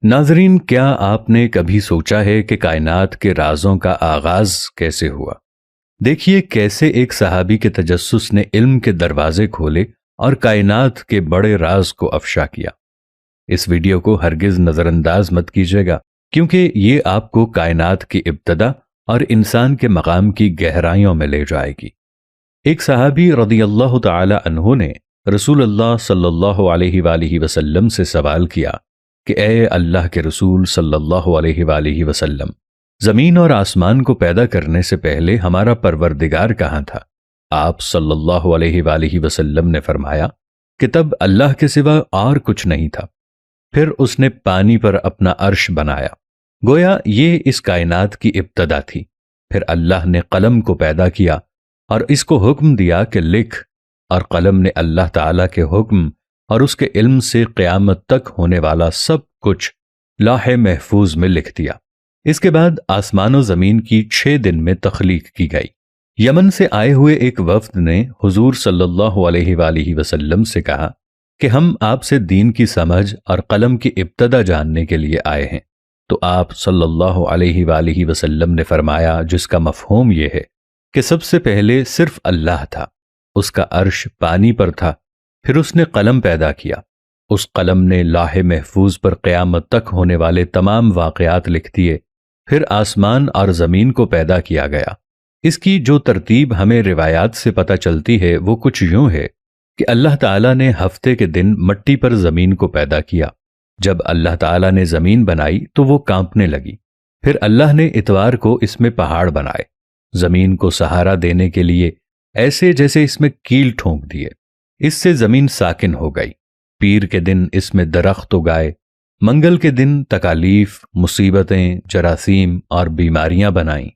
ناظرین، کیا آپ نے کبھی سوچا ہے کہ کائنات کے رازوں کا آغاز کیسے ہوا؟ دیکھیے کیسے ایک صحابی کے تجسس نے علم کے دروازے کھولے اور کائنات کے بڑے راز کو افشا کیا۔ اس ویڈیو کو ہرگز نظر انداز مت کیجیے گا، کیونکہ یہ آپ کو کائنات کی ابتدا اور انسان کے مقام کی گہرائیوں میں لے جائے گی۔ ایک صحابی رضی اللہ تعالی عنہ نے رسول اللہ صلی اللہ علیہ وآلہ وسلم سے سوال کیا کہ اے اللہ کے رسول صلی اللہ علیہ وآلہ وسلم، زمین اور آسمان کو پیدا کرنے سے پہلے ہمارا پروردگار کہاں تھا؟ آپ صلی اللہ علیہ وآلہ وسلم نے فرمایا کہ تب اللہ کے سوا اور کچھ نہیں تھا، پھر اس نے پانی پر اپنا عرش بنایا۔ گویا یہ اس کائنات کی ابتدا تھی۔ پھر اللہ نے قلم کو پیدا کیا اور اس کو حکم دیا کہ لکھ، اور قلم نے اللہ تعالیٰ کے حکم اور اس کے علم سے قیامت تک ہونے والا سب کچھ لوح محفوظ میں لکھ دیا۔ اس کے بعد آسمان و زمین کی 6 دن میں تخلیق کی گئی۔ یمن سے آئے ہوئے ایک وفد نے حضور صلی اللہ علیہ وآلہ وسلم سے کہا کہ ہم آپ سے دین کی سمجھ اور قلم کی ابتدا جاننے کے لیے آئے ہیں۔ تو آپ صلی اللہ علیہ وآلہ وسلم نے فرمایا، جس کا مفہوم یہ ہے کہ سب سے پہلے صرف اللہ تھا، اس کا عرش پانی پر تھا، پھر اس نے قلم پیدا کیا، اس قلم نے لوح محفوظ پر قیامت تک ہونے والے تمام واقعات لکھ دیے، پھر آسمان اور زمین کو پیدا کیا گیا۔ اس کی جو ترتیب ہمیں روایات سے پتہ چلتی ہے وہ کچھ یوں ہے کہ اللہ تعالیٰ نے ہفتے کے دن مٹی پر زمین کو پیدا کیا۔ جب اللہ تعالیٰ نے زمین بنائی تو وہ کانپنے لگی۔ پھر اللہ نے اتوار کو اس میں پہاڑ بنائے، زمین کو سہارا دینے کے لیے ایسے جیسے اس میں کیل ٹھونک دیے۔ اس سے زمین ساکن ہو گئی۔ پیر کے دن اس میں درخت اگائے، منگل کے دن تکالیف، مصیبتیں، جراثیم اور بیماریاں بنائیں۔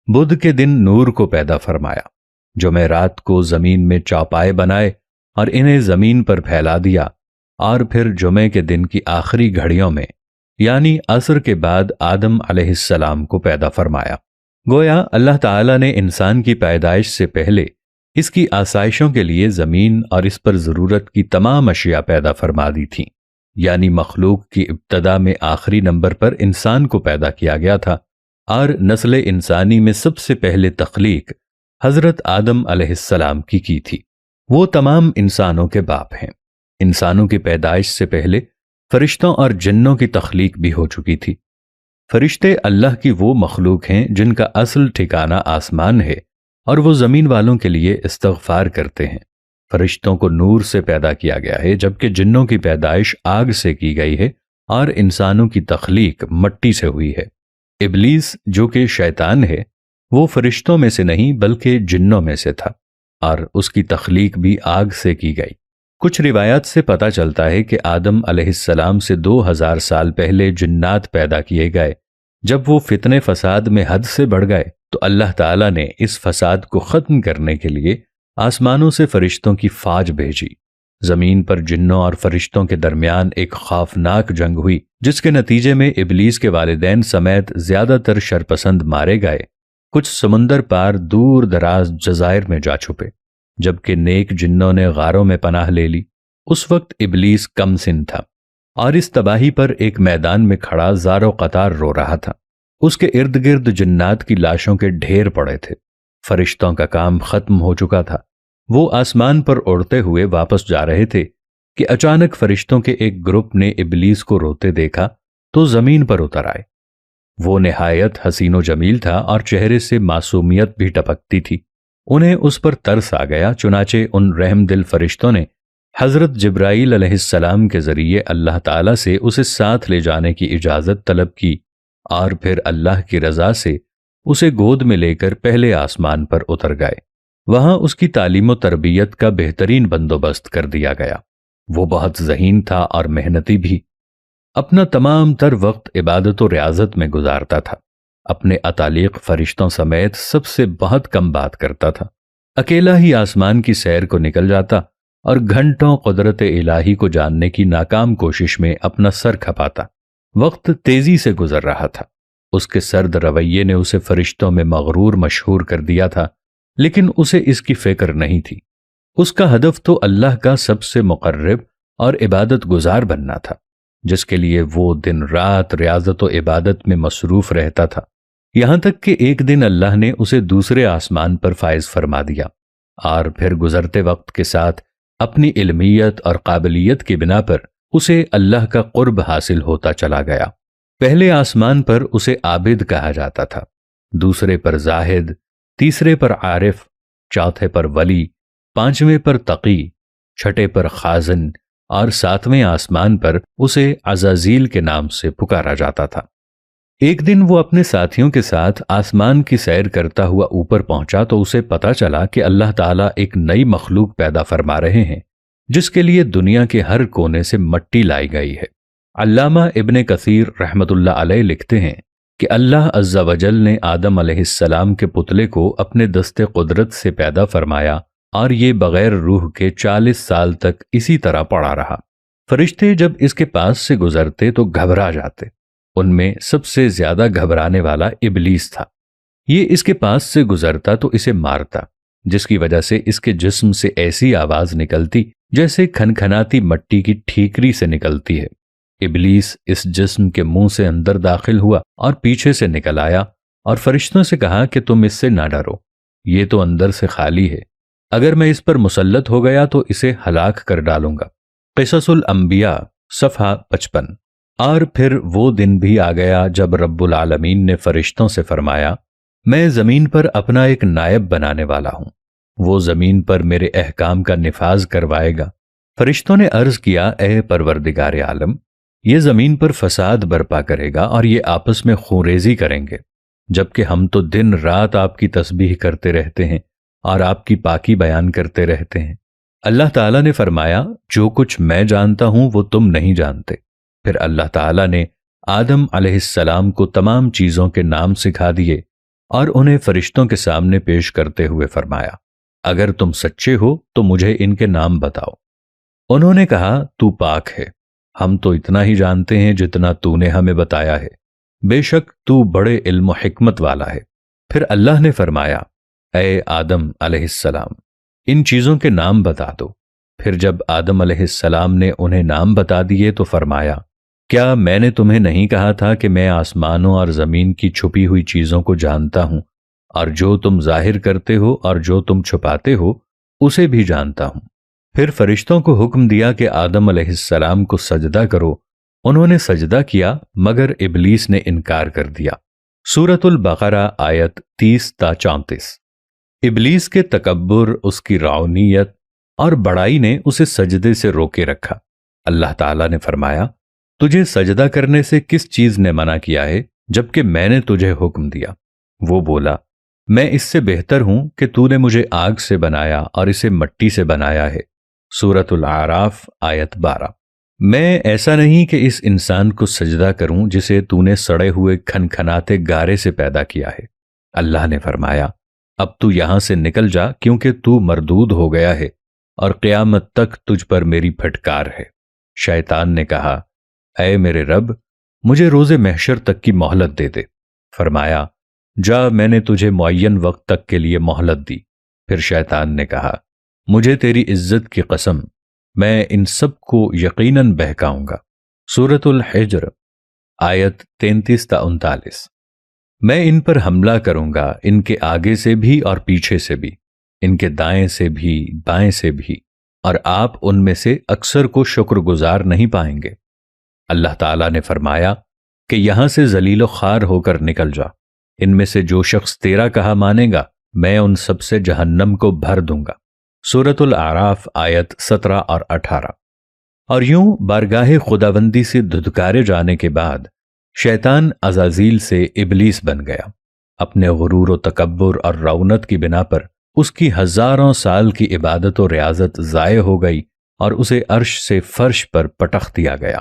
بدھ کے دن نور کو پیدا فرمایا۔ جمعرات کو زمین میں چوپائے بنائے اور انہیں زمین پر پھیلا دیا، اور پھر جمعے کے دن کی آخری گھڑیوں میں یعنی عصر کے بعد آدم علیہ السلام کو پیدا فرمایا۔ گویا اللہ تعالیٰ نے انسان کی پیدائش سے پہلے اس کی آسائشوں کے لیے زمین اور اس پر ضرورت کی تمام اشیاء پیدا فرما دی تھیں، یعنی مخلوق کی ابتدا میں آخری نمبر پر انسان کو پیدا کیا گیا تھا، اور نسل انسانی میں سب سے پہلے تخلیق حضرت آدم علیہ السلام کی تھی۔ وہ تمام انسانوں کے باپ ہیں۔ انسانوں کی پیدائش سے پہلے فرشتوں اور جنوں کی تخلیق بھی ہو چکی تھی۔ فرشتے اللہ کی وہ مخلوق ہیں جن کا اصل ٹھکانہ آسمان ہے، اور وہ زمین والوں کے لیے استغفار کرتے ہیں۔ فرشتوں کو نور سے پیدا کیا گیا ہے، جبکہ جنوں کی پیدائش آگ سے کی گئی ہے اور انسانوں کی تخلیق مٹی سے ہوئی ہے۔ ابلیس جو کہ شیطان ہے، وہ فرشتوں میں سے نہیں بلکہ جنوں میں سے تھا، اور اس کی تخلیق بھی آگ سے کی گئی۔ کچھ روایات سے پتہ چلتا ہے کہ آدم علیہ السلام سے 2000 سال پہلے جنات پیدا کیے گئے۔ جب وہ فتنے فساد میں حد سے بڑھ گئے تو اللہ تعالیٰ نے اس فساد کو ختم کرنے کے لیے آسمانوں سے فرشتوں کی فوج بھیجی۔ زمین پر جنوں اور فرشتوں کے درمیان ایک خوفناک جنگ ہوئی، جس کے نتیجے میں ابلیس کے والدین سمیت زیادہ تر شرپسند مارے گئے۔ کچھ سمندر پار دور دراز جزائر میں جا چھپے، جبکہ نیک جنوں نے غاروں میں پناہ لے لی۔ اس وقت ابلیس کم سن تھا اور اس تباہی پر ایک میدان میں کھڑا زار و قطار رو رہا تھا۔ اس کے ارد گرد جنات کی لاشوں کے ڈھیر پڑے تھے۔ فرشتوں کا کام ختم ہو چکا تھا۔ وہ آسمان پر اڑتے ہوئے واپس جا رہے تھے کہ اچانک فرشتوں کے ایک گروپ نے ابلیس کو روتے دیکھا تو زمین پر اتر آئے۔ وہ نہایت حسین و جمیل تھا اور چہرے سے معصومیت بھی ٹپکتی تھی۔ انہیں اس پر ترس آ گیا، چنانچہ ان رحم دل فرشتوں نے حضرت جبرائیل علیہ السلام کے ذریعے اللہ تعالیٰ سے اسے ساتھ لے جانے کی اجازت طلب کی، اور پھر اللہ کی رضا سے اسے گود میں لے کر پہلے آسمان پر اتر گئے۔ وہاں اس کی تعلیم و تربیت کا بہترین بندوبست کر دیا گیا۔ وہ بہت ذہین تھا اور محنتی بھی۔ اپنا تمام تر وقت عبادت و ریاضت میں گزارتا تھا۔ اپنے اتالیق فرشتوں سمیت سب سے بہت کم بات کرتا تھا۔ اکیلا ہی آسمان کی سیر کو نکل جاتا اور گھنٹوں قدرت الہی کو جاننے کی ناکام کوشش میں اپنا سر کھپاتا۔ وقت تیزی سے گزر رہا تھا۔ اس کے سرد رویے نے اسے فرشتوں میں مغرور مشہور کر دیا تھا، لیکن اسے اس کی فکر نہیں تھی۔ اس کا ہدف تو اللہ کا سب سے مقرب اور عبادت گزار بننا تھا۔ جس کے لیے وہ دن رات ریاضت و عبادت میں مصروف رہتا تھا، یہاں تک کہ ایک دن اللہ نے اسے دوسرے آسمان پر فائز فرما دیا، اور پھر گزرتے وقت کے ساتھ اپنی علمیت اور قابلیت کی بنا پر اسے اللہ کا قرب حاصل ہوتا چلا گیا۔ پہلے آسمان پر اسے عابد کہا جاتا تھا، دوسرے پر زاہد، تیسرے پر عارف، چوتھے پر ولی، پانچویں پر تقی، چھٹے پر خازن، اور ساتویں آسمان پر اسے عزازیل کے نام سے پکارا جاتا تھا۔ ایک دن وہ اپنے ساتھیوں کے ساتھ آسمان کی سیر کرتا ہوا اوپر پہنچا تو اسے پتا چلا کہ اللہ تعالیٰ ایک نئی مخلوق پیدا فرما رہے ہیں جس کے لیے دنیا کے ہر کونے سے مٹی لائی گئی ہے۔ علامہ ابن کثیر رحمت اللہ علیہ لکھتے ہیں کہ اللہ عز و جل نے آدم علیہ السلام کے پتلے کو اپنے دست قدرت سے پیدا فرمایا، اور یہ بغیر روح کے 40 سال تک اسی طرح پڑا رہا۔ فرشتے جب اس کے پاس سے گزرتے تو گھبرا جاتے، ان میں سب سے زیادہ گھبرانے والا ابلیس تھا۔ یہ اس کے پاس سے گزرتا تو اسے مارتا، جس کی وجہ سے اس کے جسم سے ایسی آواز نکلتی جیسے کھنکھناتی مٹی کی ٹھیکری سے نکلتی ہے۔ ابلیس اس جسم کے منہ سے اندر داخل ہوا اور پیچھے سے نکل آیا، اور فرشتوں سے کہا کہ تم اس سے نہ ڈرو، یہ تو اندر سے خالی ہے، اگر میں اس پر مسلط ہو گیا تو اسے ہلاک کر ڈالوں گا۔ قصص الانبیاء صفحہ 55۔ اور پھر وہ دن بھی آ گیا جب رب العالمین نے فرشتوں سے فرمایا، میں زمین پر اپنا ایک نائب بنانے والا ہوں، وہ زمین پر میرے احکام کا نفاذ کروائے گا۔ فرشتوں نے عرض کیا، اے پروردگار عالم، یہ زمین پر فساد برپا کرے گا اور یہ آپس میں خونریزی کریں گے، جبکہ ہم تو دن رات آپ کی تسبیح کرتے رہتے ہیں اور آپ کی پاکی بیان کرتے رہتے ہیں۔ اللہ تعالیٰ نے فرمایا، جو کچھ میں جانتا ہوں وہ تم نہیں جانتے۔ پھر اللہ تعالیٰ نے آدم علیہ السلام کو تمام چیزوں کے نام سکھا دیے اور انہیں فرشتوں کے سامنے پیش کرتے ہوئے فرمایا، اگر تم سچے ہو تو مجھے ان کے نام بتاؤ۔ انہوں نے کہا، تو پاک ہے، ہم تو اتنا ہی جانتے ہیں جتنا تو نے ہمیں بتایا ہے، بے شک تو بڑے علم و حکمت والا ہے۔ پھر اللہ نے فرمایا، اے آدم علیہ السلام، ان چیزوں کے نام بتا دو۔ پھر جب آدم علیہ السلام نے انہیں نام بتا دیے تو فرمایا، کیا میں نے تمہیں نہیں کہا تھا کہ میں آسمانوں اور زمین کی چھپی ہوئی چیزوں کو جانتا ہوں، اور جو تم ظاہر کرتے ہو اور جو تم چھپاتے ہو اسے بھی جانتا ہوں۔ پھر فرشتوں کو حکم دیا کہ آدم علیہ السلام کو سجدہ کرو، انہوں نے سجدہ کیا مگر ابلیس نے انکار کر دیا۔ سورۃ البقرہ آیت 30 تا 34۔ ابلیس کے تکبر، اس کی رعونیت اور بڑائی نے اسے سجدے سے روکے رکھا۔ اللہ تعالیٰ نے فرمایا، تجھے سجدہ کرنے سے کس چیز نے منع کیا ہے جبکہ میں نے تجھے حکم دیا؟ وہ بولا، میں اس سے بہتر ہوں کہ تو نے مجھے آگ سے بنایا اور اسے مٹی سے بنایا ہے۔ سورۃ الاعراف آیت 12۔ میں ایسا نہیں کہ اس انسان کو سجدہ کروں جسے تو نے سڑے ہوئے کھنکھناتے گارے سے پیدا کیا ہے۔ اللہ نے فرمایا، اب تو یہاں سے نکل جا کیونکہ تو مردود ہو گیا ہے اور قیامت تک تجھ پر میری پھٹکار ہے۔ شیطان نے کہا، اے میرے رب، مجھے روز محشر تک کی مہلت دے دے۔ فرمایا، جا، میں نے تجھے معین وقت تک کے لیے مہلت دی۔ پھر شیطان نے کہا، مجھے تیری عزت کی قسم، میں ان سب کو یقیناً بہکاؤں گا۔ سورۃ الحجر آیت 33 تا 39۔ میں ان پر حملہ کروں گا، ان کے آگے سے بھی اور پیچھے سے بھی، ان کے دائیں سے بھی بائیں سے بھی، اور آپ ان میں سے اکثر کو شکر گزار نہیں پائیں گے۔ اللہ تعالیٰ نے فرمایا کہ یہاں سے ذلیل و خوار ہو کر نکل جا، ان میں سے جو شخص تیرا کہا مانے گا میں ان سب سے جہنم کو بھر دوں گا۔ سورۃ الاعراف آیت 17 اور 18۔ اور یوں بارگاہ خداوندی سے دھتکارے جانے کے بعد شیطان عزازیل سے ابلیس بن گیا۔ اپنے غرور و تکبر اور رونت کی بنا پر اس کی ہزاروں سال کی عبادت و ریاضت ضائع ہو گئی اور اسے عرش سے فرش پر پٹخ دیا گیا۔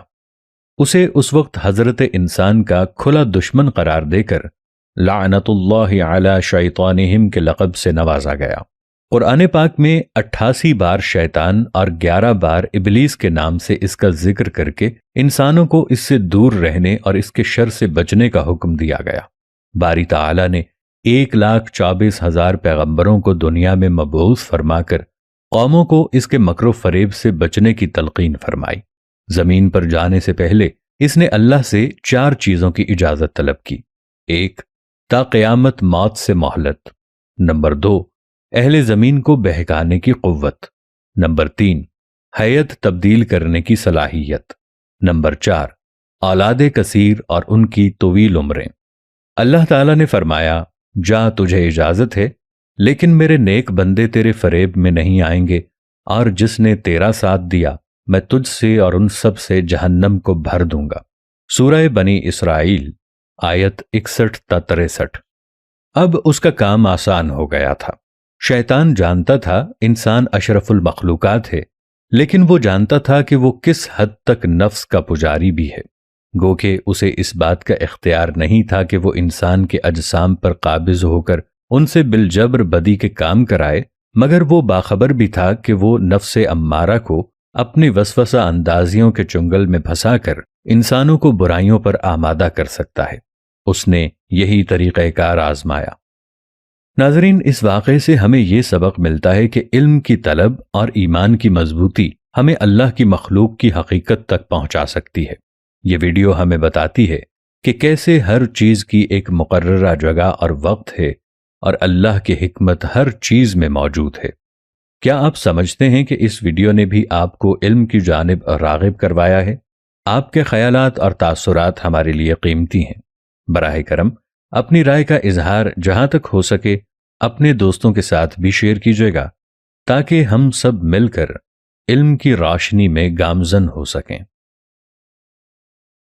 اسے اس وقت حضرت انسان کا کھلا دشمن قرار دے کر لعنت اللہ علی شیطانہم کے لقب سے نوازا گیا۔ قرآن پاک میں 88 بار شیطان اور 11 بار ابلیس کے نام سے اس کا ذکر کر کے انسانوں کو اس سے دور رہنے اور اس کے شر سے بچنے کا حکم دیا گیا۔ باری تعالیٰ نے 1,24,000 پیغمبروں کو دنیا میں مبعوث فرما کر قوموں کو اس کے مکر و فریب سے بچنے کی تلقین فرمائی۔ زمین پر جانے سے پہلے اس نے اللہ سے 4 چیزوں کی اجازت طلب کی۔ 1، تا قیامت موت سے مہلت۔ نمبر 2، اہل زمین کو بہکانے کی قوت۔ نمبر 3، حیت تبدیل کرنے کی صلاحیت۔ نمبر 4، اولاد کثیر اور ان کی طویل عمریں۔ اللہ تعالیٰ نے فرمایا، جا تجھے اجازت ہے، لیکن میرے نیک بندے تیرے فریب میں نہیں آئیں گے، اور جس نے تیرا ساتھ دیا میں تجھ سے اور ان سب سے جہنم کو بھر دوں گا۔ سورہ بنی اسرائیل آیت 61 تا 63۔ اب اس کا کام آسان ہو گیا تھا۔ شیطان جانتا تھا انسان اشرف المخلوقات ہے، لیکن وہ جانتا تھا کہ وہ کس حد تک نفس کا پجاری بھی ہے، گو کہ اسے اس بات کا اختیار نہیں تھا کہ وہ انسان کے اجسام پر قابض ہو کر ان سے بالجبر بدی کے کام کرائے، مگر وہ باخبر بھی تھا کہ وہ نفس امارہ کو اپنی وسوسہ اندازیوں کے چنگل میں پھنسا کر انسانوں کو برائیوں پر آمادہ کر سکتا ہے۔ اس نے یہی طریقہ کار آزمایا۔ ناظرین، اس واقعے سے ہمیں یہ سبق ملتا ہے کہ علم کی طلب اور ایمان کی مضبوطی ہمیں اللہ کی مخلوق کی حقیقت تک پہنچا سکتی ہے۔ یہ ویڈیو ہمیں بتاتی ہے کہ کیسے ہر چیز کی ایک مقررہ جگہ اور وقت ہے، اور اللہ کی حکمت ہر چیز میں موجود ہے۔ کیا آپ سمجھتے ہیں کہ اس ویڈیو نے بھی آپ کو علم کی جانب راغب کروایا ہے؟ آپ کے خیالات اور تاثرات ہمارے لیے قیمتی ہیں۔ براہ کرم اپنی رائے کا اظہار جہاں تک ہو سکے اپنے دوستوں کے ساتھ بھی شیئر کیجیے گا، تاکہ ہم سب مل کر علم کی روشنی میں گامزن ہو سکیں۔